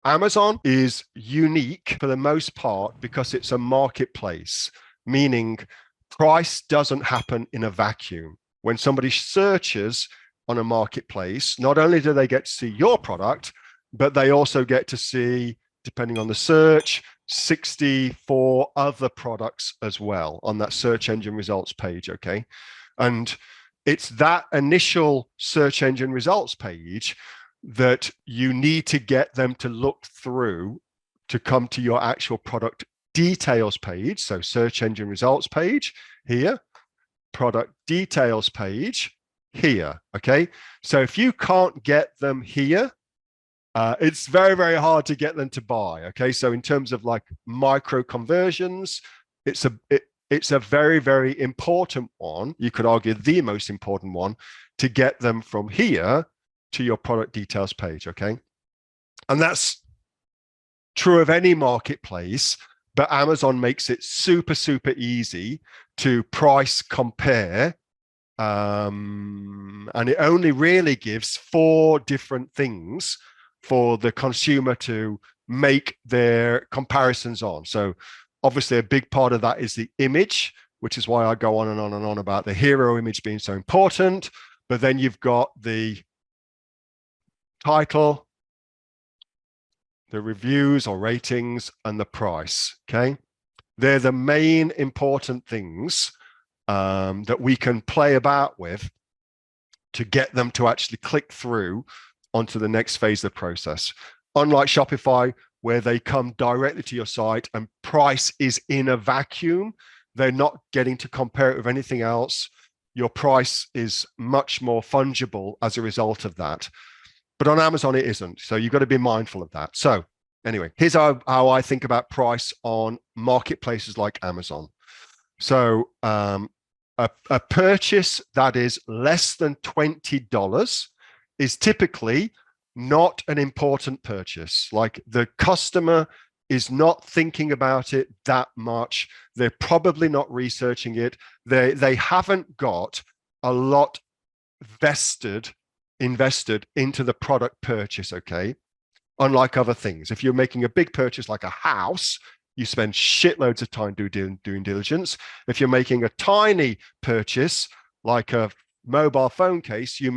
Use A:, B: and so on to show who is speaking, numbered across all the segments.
A: Amazon is unique for the most part because it's a marketplace, meaning price doesn't happen in a vacuum. When somebody searches on a marketplace, not only do they get to see your product, but they also get to see, depending on the search, 64 other products as well on that search engine results page, okay? And it's that initial search engine results page that you need to get them to look through to come to your actual product details page. So search engine results page here, product details page here, okay? So if you can't get them here, it's very, very hard to get them to buy, okay? So in terms of like micro conversions, it's a very, very important one. You could argue the most important one to get them from here to your product details page, okay? And that's true of any marketplace, but Amazon makes it super, super easy to price compare. And it only really gives 4 different things for the consumer to make their comparisons on. So obviously a big part of that is the image, which is why I go on and on and on about the hero image being so important. But then you've got the title, the reviews or ratings, and the price, okay? They're the main important things that we can play about with to get them to actually click through onto the next phase of the process. Unlike Shopify, where they come directly to your site and price is in a vacuum, they're not getting to compare it with anything else. Your price is much more fungible as a result of that. But on Amazon, it isn't. So you've got to be mindful of that. So anyway, here's how I think about price on marketplaces like Amazon. So a purchase that is less than $20 is typically not an important purchase. Like the customer is not thinking about it that much. They're probably not researching it. They haven't got a lot invested into the product purchase, okay? Unlike other things. If you're making a big purchase like a house, you spend shitloads of time doing diligence. If you're making a tiny purchase like a mobile phone case, you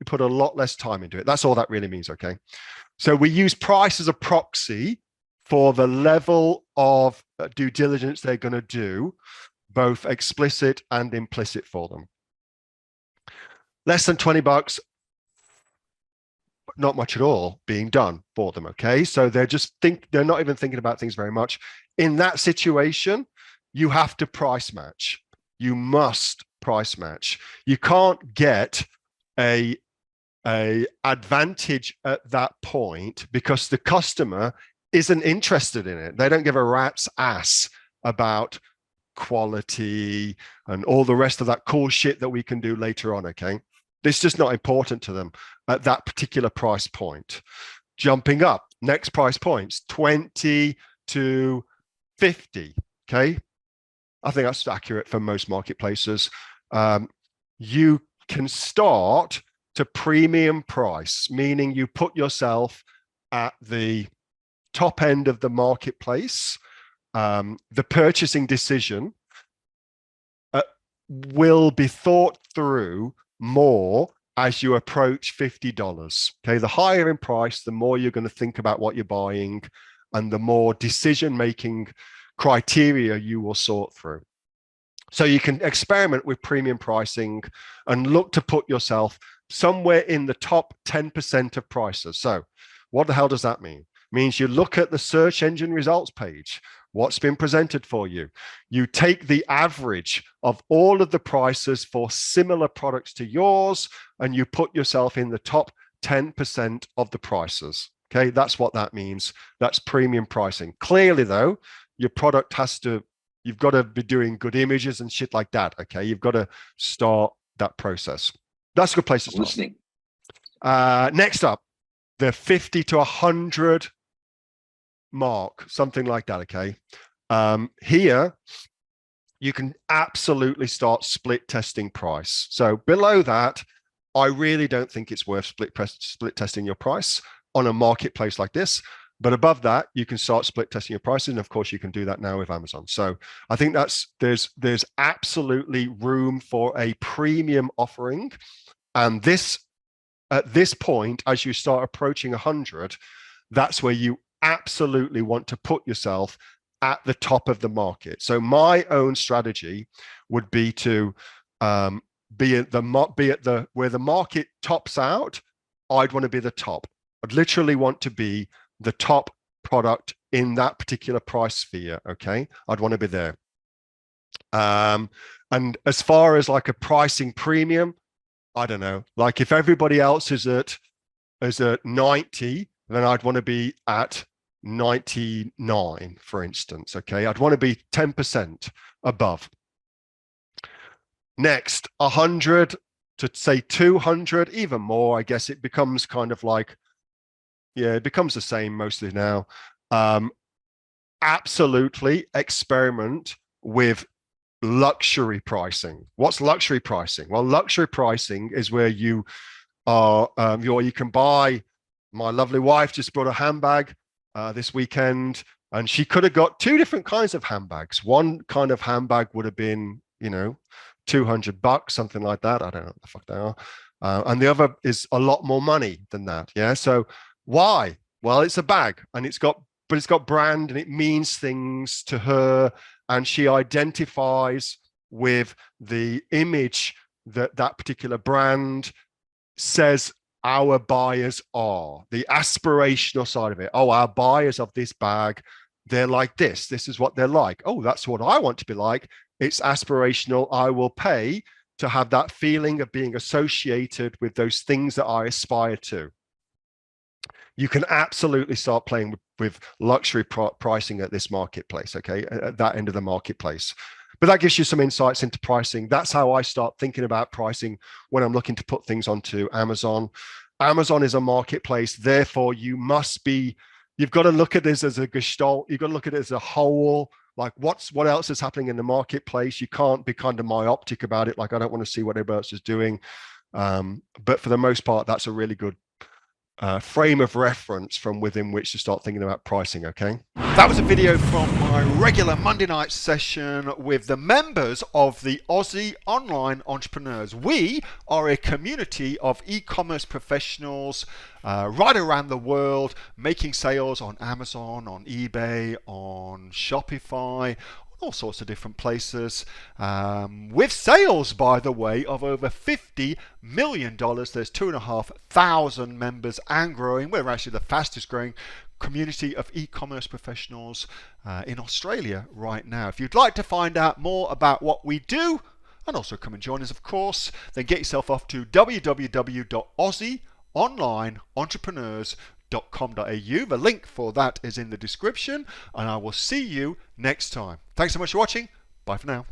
A: put a lot less time into it. That's all that really means, okay? So we use price as a proxy for the level of due diligence they're going to do, both explicit and implicit for them. Less than $20, not much at all being done for them, okay? So they're not even thinking about things very much. In that situation, you have to price match. You must price match. You can't get a advantage at that point because the customer isn't interested in it. They don't give a rat's ass about quality and all the rest of that cool shit that we can do later on, okay? It's just not important to them at that particular price point. Jumping up, next price points, 20 to 50, okay? I think that's accurate for most marketplaces. You can start to premium price, meaning you put yourself at the top end of the marketplace. The purchasing decision will be thought through more as you approach $50. Okay, the higher in price, the more you're going to think about what you're buying and the more decision-making criteria you will sort through. So you can experiment with premium pricing and look to put yourself somewhere in the top 10% of prices. So what the hell does that mean? It means you look at the search engine results page, what's been presented for you. You take the average of all of the prices for similar products to yours, and you put yourself in the top 10% of the prices. Okay, that's what that means. That's premium pricing. Clearly, though, your product you've got to be doing good images and shit like that. Okay, you've got to start that process. That's a good place to start.
B: Listening.
A: Next up, the 50 to 100 mark, something like that, okay? Here, you can absolutely start split testing price. So below that, I really don't think it's worth split testing your price on a marketplace like this. But above that, you can start split testing your prices, and of course, you can do that now with Amazon. So I think there's absolutely room for a premium offering, and this at this point, as you start approaching 100, that's where you absolutely want to put yourself at the top of the market. So my own strategy would be to be at the where the market tops out. I'd want to be the top. I'd literally want to be the top product in that particular price sphere. Okay, I'd want to be there. And as far as like a pricing premium, I don't know. Like if everybody else is at 90, then I'd want to be at 99, for instance. Okay, I'd want to be 10% above. Next, 100 to say 200, even more. I guess it becomes kind of like, yeah, it becomes the same mostly now. Absolutely experiment with luxury pricing. What's luxury pricing? Well, luxury pricing is where you are, you can buy. My lovely wife just brought a handbag this weekend, and she could have got two different kinds of handbags. One kind of handbag would have been, $200, something like that. I don't know what the fuck they are. And the other is a lot more money than that. Yeah. So why? Well, it's a bag, and it's got brand, and it means things to her, and she identifies with the image that particular brand says our buyers are, the aspirational side of it. Oh, our buyers of this bag, they're like this. This is what they're like. Oh, that's what I want to be like. It's aspirational. I will pay to have that feeling of being associated with those things that I aspire to. You can absolutely start playing with luxury pricing at this marketplace, okay, at that end of the marketplace. But that gives you some insights into pricing. That's how I start thinking about pricing when I'm looking to put things onto Amazon. Amazon is a marketplace, therefore you've got to look at this as a gestalt. You've got to look at it as a whole. Like what else is happening in the marketplace? You can't be kind of myopic about it. Like, I don't want to see what everybody else is doing. But for the most part, that's a really good frame of reference from within which to start thinking about pricing. Okay, that was a video from my regular Monday night session with the members of the Aussie Online Entrepreneurs. We are a community of e-commerce professionals right around the world, making sales on Amazon, on eBay, on Shopify, all sorts of different places, with sales, by the way, of over $50 million. There's 2,500 members and growing. We're actually the fastest growing community of e-commerce professionals in Australia right now. If you'd like to find out more about what we do, and also come and join us, of course, then get yourself off to www.aussieonlineentrepreneurs.com.au. The link for that is in the description, and I will see you next time. Thanks so much for watching. Bye for now.